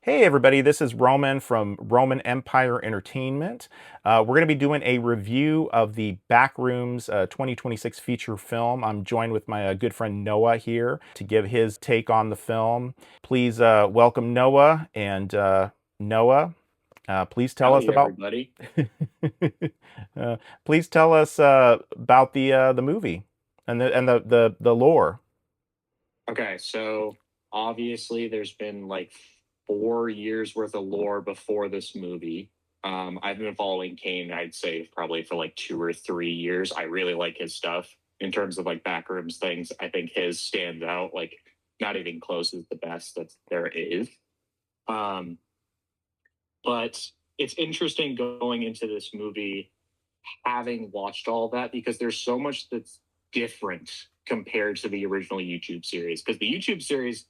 Hey everybody, this is Roman from Roman Empire Entertainment. We're going to be doing a review of the Backrooms 2026 feature film. I'm joined with my good friend Noah here to give his take on the film. Please welcome Noah. And Noah, please tell us Howdy, about everybody. uh, please tell us about the movie and the lore. Okay, so obviously there's been like 4 years worth of lore before this movie. I've been following Kane, I'd say probably for like 2 or 3 years. I really like his stuff in terms of like backrooms things. I think his stands out, like not even close is the best that there is. Um, but it's interesting going into this movie having watched all that because there's so much that's different compared to the original YouTube series. Because the YouTube series,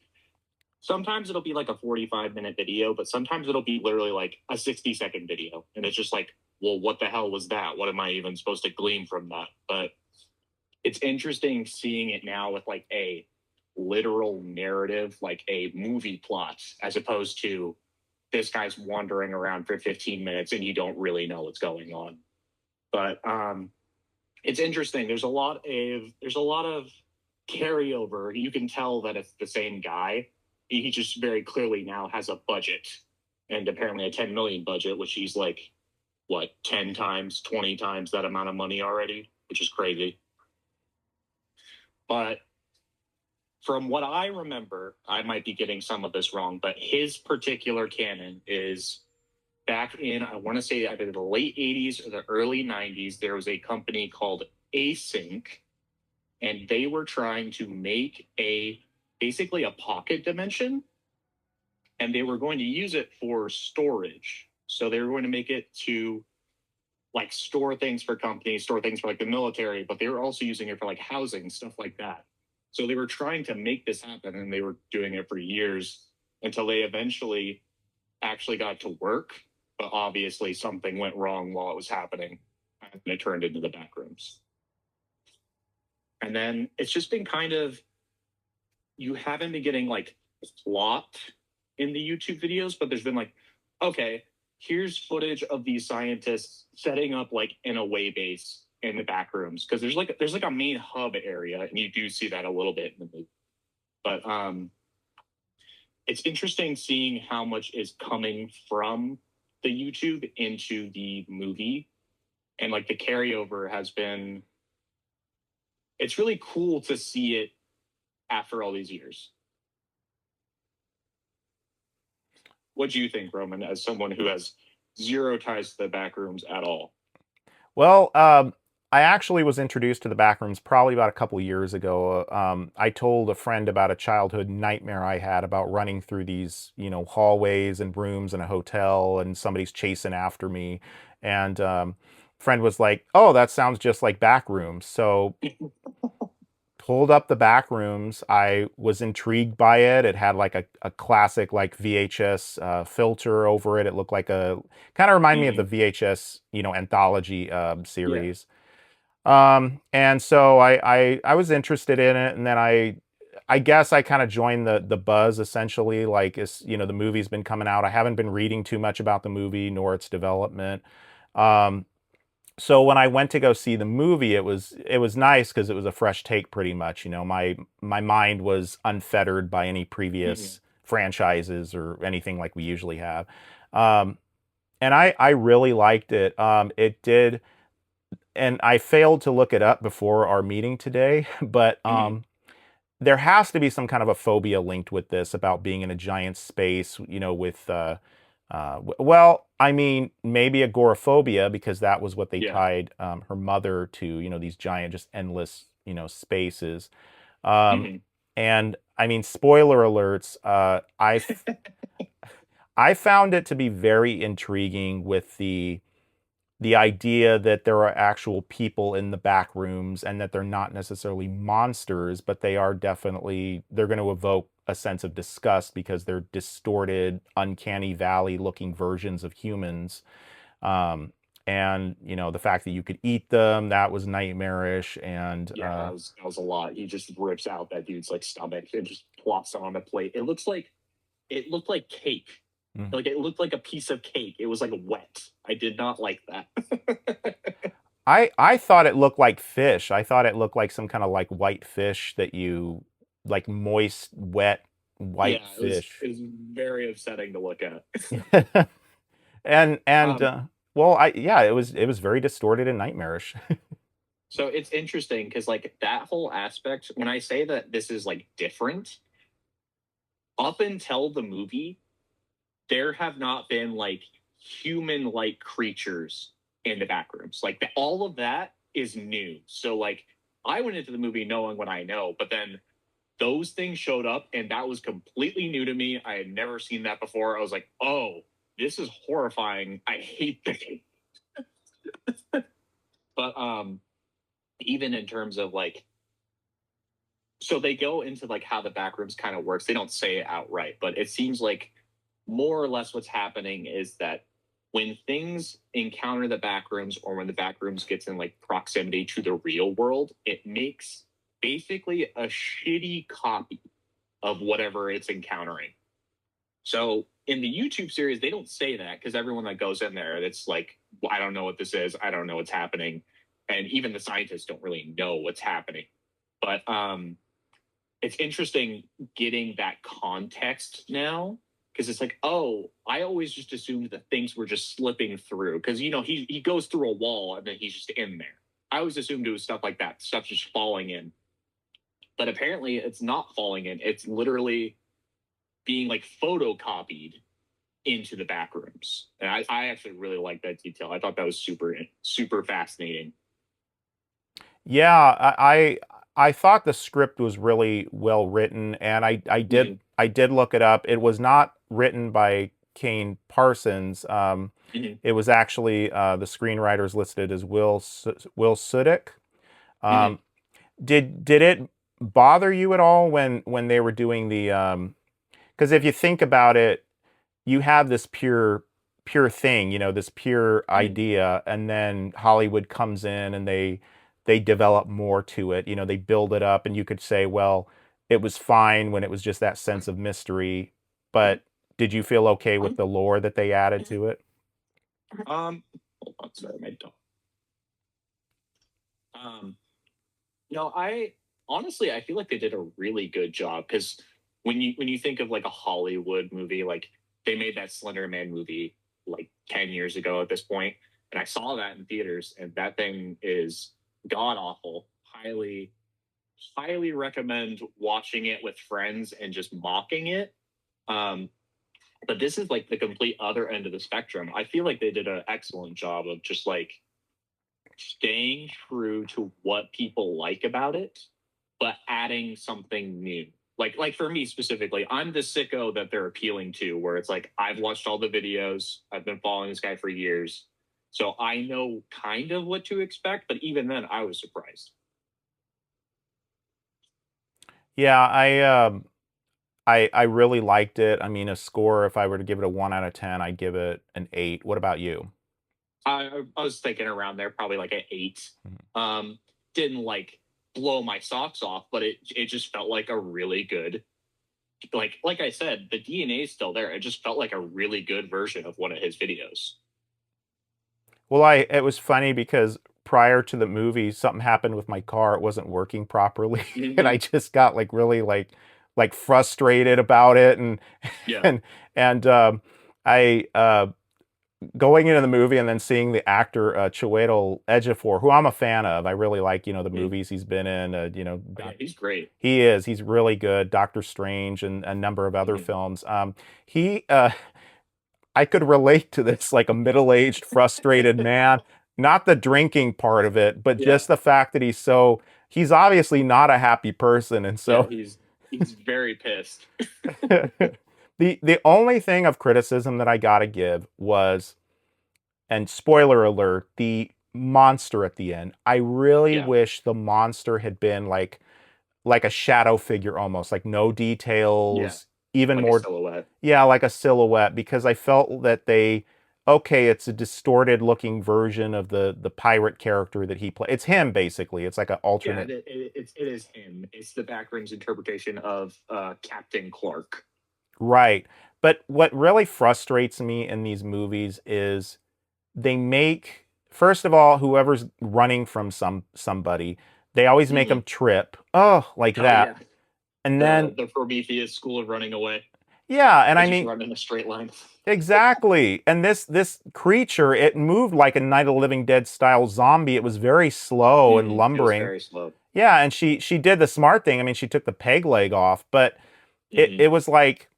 sometimes it'll be like a 45-minute video, but sometimes it'll be literally like a 60-second video. And it's just like, well, what the hell was that? What am I even supposed to glean from that? But it's interesting seeing it now with like a literal narrative, like a movie plot, as opposed to this guy's wandering around for 15 minutes and you don't really know what's going on. But it's interesting. There's a lot of carryover. You can tell that it's the same guy. He just very clearly now has a budget, and apparently a 10 million budget, which he's like what 10 times, 20 times that amount of money already, which is crazy. But from what I remember, I might be getting some of this wrong, but his particular canon is back in, I want to say either the late 80s or the early 90s, there was a company called Async, and they were trying to make a basically a pocket dimension, and they were going to use it for storage. So they were going to make it to like store things for companies, store things for like the military, but they were also using it for like housing, stuff like that. So they were trying to make this happen, and they were doing it for years until they eventually actually got to work. But obviously, something went wrong while it was happening, and it turned into the back rooms. And then it's just been kind of, you haven't been getting like plot in the YouTube videos, but there's been like, okay, here's footage of these scientists setting up like an away base in the back rooms, because there's like a main hub area, and you do see that a little bit in the movie. But it's interesting seeing how much is coming from the YouTube into the movie, and like the carryover has been. It's really cool to see it after all these years. What do you think, Roman, as someone who has zero ties to the back rooms at all? Well, I actually was introduced to the Backrooms probably about a couple years ago. I told a friend about a childhood nightmare I had about running through these, hallways and rooms in a hotel, and somebody's chasing after me. And friend was like, "Oh, that sounds just like Backrooms." So pulled up the Backrooms. I was intrigued by it. It had like a classic like VHS filter over it. It looked like a kind of reminded me of the Mm-hmm. VHS, anthology Yeah. series. And so I was interested in it, and then I guess I kind of joined the buzz essentially. Like, it's, the movie's been coming out. I haven't been reading too much about the movie nor its development. Um, so when I went to go see the movie, it was nice because it was a fresh take, pretty much. My mind was unfettered by any Mm-hmm. previous franchises or anything like we usually have. Um, and I really liked it. It did, and I failed to look it up before our meeting today, but Mm-hmm. there has to be some kind of a phobia linked with this about being in a giant space, with well, I mean, maybe agoraphobia, because that was what they Yeah. tied her mother to, these giant, just endless, spaces. Um, Mm-hmm. and I mean, spoiler alerts. I found it to be very intriguing with the idea that there are actual people in the back rooms, and that they're not necessarily monsters, but they're going to evoke a sense of disgust because they're distorted, uncanny valley looking versions of humans. Um, and the fact that you could eat them, that was nightmarish. And Yeah, that was a lot. He just rips out that dude's like stomach and just plops it on the plate. It looked like cake. Mm. Like it looked like a piece of cake. It was like wet. I did not like that. I thought it looked like fish. I thought it looked like some kind of like white fish that you like moist, wet white Yeah, fish. it was very upsetting to look at. And um, well, I yeah, it was very distorted and nightmarish. so it's interesting because like that whole aspect, when I say that this is like different, up until the movie, there have not been like human-like creatures in the Backrooms. Like all of that is new. So like I went into the movie knowing what I know, but then those things showed up and that was completely new to me. I had never seen that before. I was like, oh, this is horrifying. I hate this. But even in terms of like, so they go into like how the Backrooms kind of works. They don't say it outright, but it seems like more or less what's happening is that when things encounter the Backrooms or when the Backrooms gets in like proximity to the real world, it makes basically a shitty copy of whatever it's encountering. So in the YouTube series, they don't say that because everyone that goes in there, it's like, well, I don't know what this is. I don't know what's happening. And even the scientists don't really know what's happening. But it's interesting getting that context now because it's like, oh, I always just assumed that things were just slipping through because you know he goes through a wall and then he's just in there. I always assumed it was stuff like that, stuff just falling in. But apparently, it's not falling in. It's literally being like photocopied into the Backrooms. And I actually really like that detail. I thought that was super fascinating. Yeah, I thought the script was really well written, and Mm-hmm. I did look it up. It was not written by Kane Parsons. Mm-hmm. It was actually the screenwriters listed as Will Sudick. Mm-hmm. Um, did it bother you at all when they were doing the because if you think about it, you have this pure thing, this pure Mm-hmm. idea, and then Hollywood comes in and they develop more to it. They build it up, and you could say, well, it was fine when it was just that sense of mystery, but did you feel okay with the lore that they added to it? Hold on, sorry, my dog. Um, no, I honestly I feel like they did a really good job because when you think of like a Hollywood movie, like they made that Slender Man movie like 10 years ago at this point, and I saw that in theaters, and that thing is god awful. Highly recommend watching it with friends and just mocking it. Um, but this is like the complete other end of the spectrum. I feel like they did an excellent job of just like staying true to what people like about it, but adding something new. Like for me specifically, I'm the sicko that they're appealing to, where it's like I've watched all the videos, I've been following this guy for years, so I know kind of what to expect. But even then, I was surprised. Yeah, I really liked it. I mean, a score, if I were to give it a 1 out of 10, I'd give it an 8. What about you? I was thinking around there, probably like an 8. Mhm. Um, didn't like blow my socks off, but it just felt like a really good like I said, the DNA is still there. It just felt like a really good version of one of his videos. Well, it was funny because prior to the movie, something happened with my car. It wasn't working properly, and I Mm-hmm. just got like really like frustrated about it, and Yeah. and and I going into the movie and then seeing the actor Chiwetel Ejiofor, who I'm a fan of. I really like the Mm. movies he's been in. Oh, yeah, he's great. He is. He's really good. Doctor Strange and a number of other Mm-hmm. films. He I could relate to this like a middle-aged, frustrated man. Not the drinking part of it, but Yeah. just the fact that he's obviously not a happy person. And Yeah, so he's very pissed. the only thing of criticism that I gotta give was, and spoiler alert, the monster at the end. I really Yeah. wish the monster had been like a shadow figure almost, like no Yeah. details, even Like a more. silhouette. Yeah, like a silhouette, because I felt that okay, it's a distorted looking version of the pirate character that he played. It's him basically. It's like an Yeah, alternate. it is him. It's the Backrooms interpretation of Captain Clark. Right. But what really frustrates me in these movies is they make, first of all, whoever's running from somebody, they always make them Mhm. trip. Oh, like Oh that. yeah, And then the Prometheus school of running away. yeah, and They I just mean run in a straight line. exactly. And this creature, it moved like a Night of the Living Dead style zombie. It was very slow and It was lumbering. very slow. Yeah, and she did the smart thing. I mean, she took the peg leg off, but it Hmm. was like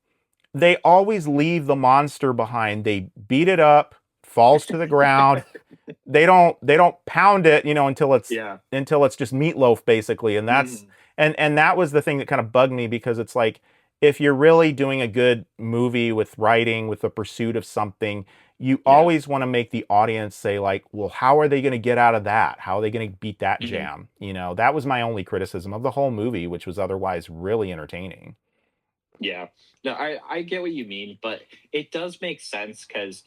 they always leave the monster behind. They beat it up, falls to the ground. They don't pound it, Yeah. until it's just meatloaf basically. And that's Hmm. and that was the thing that kind of bugged me because it's like if you're really doing a good movie with writing, with the pursuit of something, you Yeah. always want to make the audience say like, well, how are they going to get out of that? How are they going to beat that Hmm. jam? That was my only criticism of the whole movie, which was otherwise really entertaining. Yeah. No, I get what you mean, but it does make sense because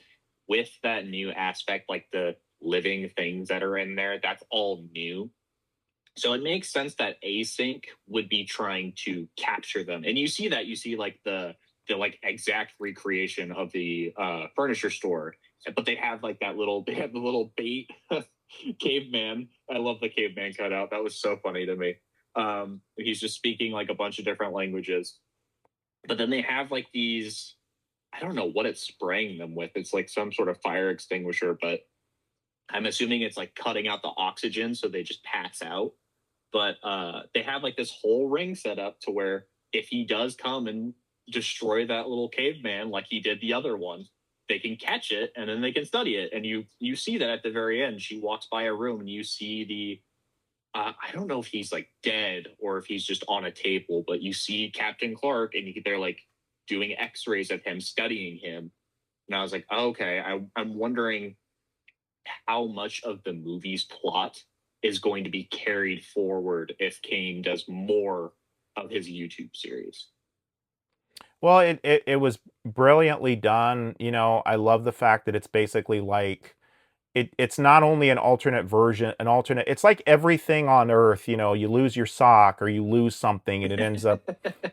with that new aspect, like the living things that are in there, that's all new. So it makes sense that async would be trying to capture them. And you see like the like exact recreation of the furniture store, but they have like that little they have the little bait caveman. I love the caveman cutout. That was so funny to me. He's just speaking like a bunch of different languages. But then they have like these, I don't know what it's spraying them with. It's like some sort of fire extinguisher, but I'm assuming it's like cutting out the oxygen so they just pass out. But they have like this whole ring set up to where if he does come and destroy that little caveman like he did the other one, they can catch it and then they can study it. And you see that at the very end. She walks by a room and you see the I don't know if he's like dead or if he's just on a table, but you see Captain Clark and they're like doing X-rays of him, studying him. And I was like, oh, okay, I'm wondering how much of the movie's plot is going to be carried forward if Kane does more of his YouTube series. Well, it was brilliantly done. I love the fact that it's basically like it's not only an alternate version, it's like everything on Earth, you lose your sock or you lose something and it ends up,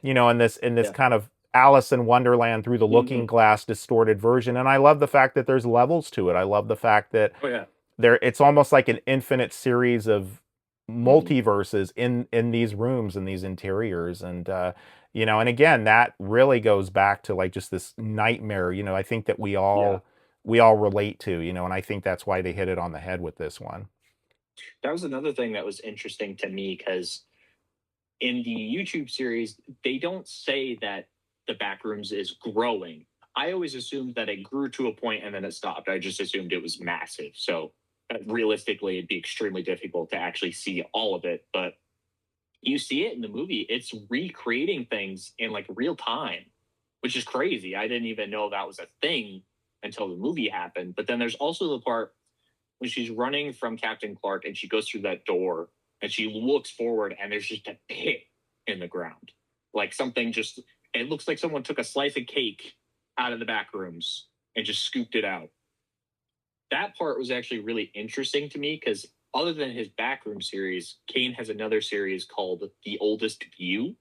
in this Yeah. kind of Alice in Wonderland through the looking Mm-hmm. glass distorted version. And I love the fact that there's levels to it. I love the fact that Oh yeah. it's almost like an infinite series of Mm-hmm. multiverses in these rooms and these interiors. And and again, that really goes back to like just this nightmare, I think that we Yeah. all we all relate to, and I think that's why they hit it on the head with this one. That was another thing that was interesting to me because in the YouTube series, they don't say that the Backrooms is growing. I always assumed that it grew to a point and then it stopped. I just assumed it was massive. So realistically, it'd be extremely difficult to actually see all of it. But you see it in the movie, it's recreating things in like real time, which is crazy. I didn't even know that was a thing until the movie happened. But then there's also the part when she's running from Captain Clark and she goes through that door and she looks forward and there's just a pit in the ground. Like something just, it looks like someone took a slice of cake out of the back rooms and just scooped it out. That part was actually really interesting to me because other than his backroom series, Kane has another series called The Oldest View,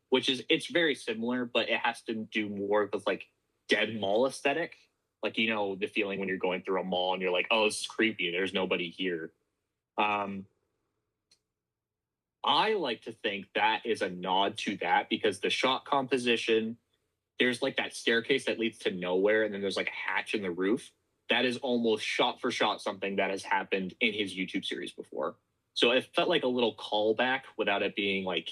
which is it's very similar, but it has to do more with like dead mall aesthetic. Like the feeling when you're going through a mall and you're like, oh, this is creepy. There's nobody here. Um, I like to think that is a nod to that because the shot composition, there's like that staircase that leads to nowhere, and then there's like a hatch in the roof. That is almost shot for shot something that has happened in his YouTube series before. So it felt like a little callback without it being like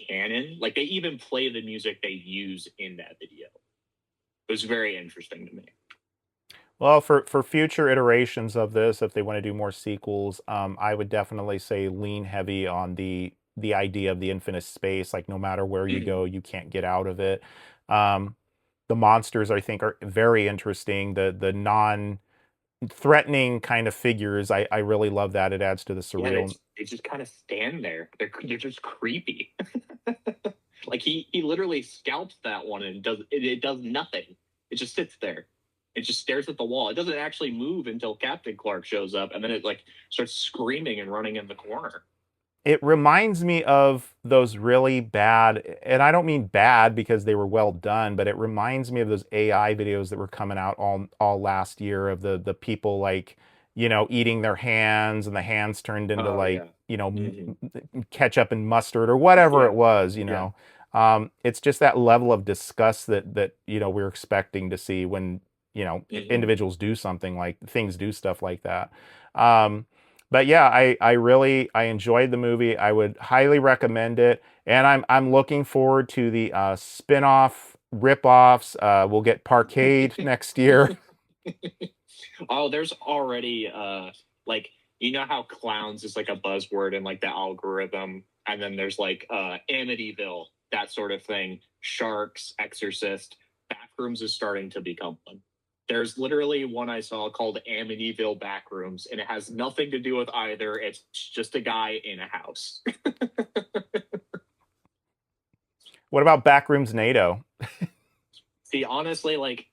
canon. Like they even play the music they use in that video. It was very interesting to me. Well, for future iterations of this, if they want to do more sequels, I would definitely say lean heavy on the idea of the infinite space. Like no matter where you go, you can't get out of it. Um, the monsters, I think, are very interesting. The non-threatening kind of figures, I really love that. It adds to the Yeah, surreal. they just kind of stand there. They're just creepy. Like he literally scalps that one and it does nothing. It just sits there. It just stares at the wall. It doesn't actually move until Captain Clark shows up, and then it like starts screaming and running in the corner. It reminds me of those really bad, and I don't mean bad because they were well done, but it reminds me of those AI videos that were coming out all last year of the people like, eating their hands and the hands turned into Oh like, yeah. Hmm. ketchup and mustard. Or whatever it Yeah. was, Yeah. It's just that level of disgust that we're expecting to see when, Hmm. individuals do something like things do stuff like that. Um, but yeah, I really I enjoyed the movie. I would highly recommend it, and I'm looking forward to the spin-off rip-offs. We'll get Parkade next year. Oh, there's already like you know how clowns is like a buzzword in like the algorithm, and then there's like Amityville, that sort of thing. Sharks, Exorcist, Backrooms is starting to become one. There's literally one I saw called Amityville Backrooms, and it has nothing to do with either. It's just a guy in a house. What about Backrooms NATO? See, honestly, like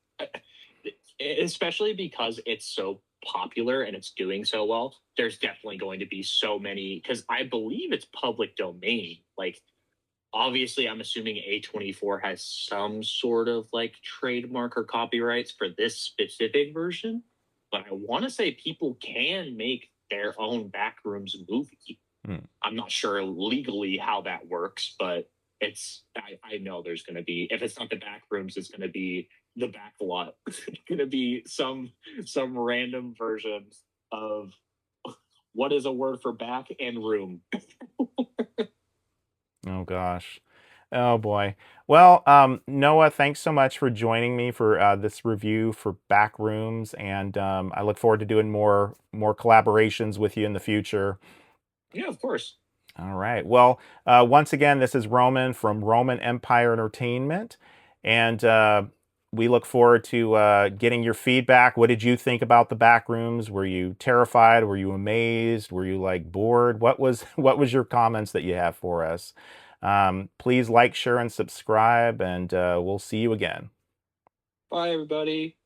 especially because it's so popular and it's doing so well, there's definitely going to be so many because I believe it's public domain. Like, obviously, I'm assuming A24 has some sort of like trademark or copyrights for this specific version, but I want to say people can make their own Backrooms movie. Hmm. I'm not sure legally how that works, but I know there's going to be, if it's not the back rooms, it's going to be the back lot. It's going to be some random version of what is a word for back and room. Oh gosh. Oh boy. Well, Noah, thanks so much for joining me for this review for Backrooms, and I look forward to doing more collaborations with you in the future. Yeah, of course. All right. Well, once again, this is Roman from Roman Empire Entertainment, and we look forward to getting your feedback. What did you think about the Backrooms? Were you terrified? Were you amazed? Were you like bored? What was your comments that you have for us? Please like, share, and subscribe, and we'll see you again. Bye, everybody.